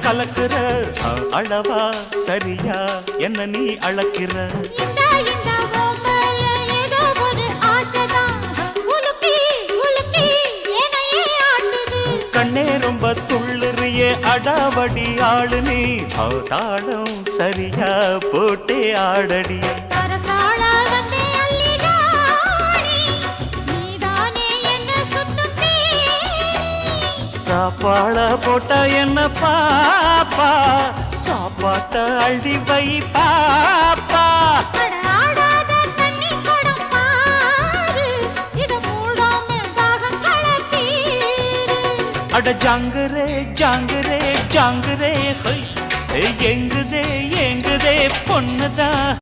கலக்குற அளவா சரியா என்ன நீ அளக்கிற கண்ணே ரொம்ப துள்ளுறியே அடாவடி ஆளு நீ தாளம் சரியா போட்டே ஆடடி சாப்பாட போட்ட என்ன பாப்பா சாப்பாட்ட அள்ளி வை பாப்பா அட ஜாங்குரே ஜாங்குரே ஜாங்குரே எங்குதே எங்குதே பொண்ணுதான்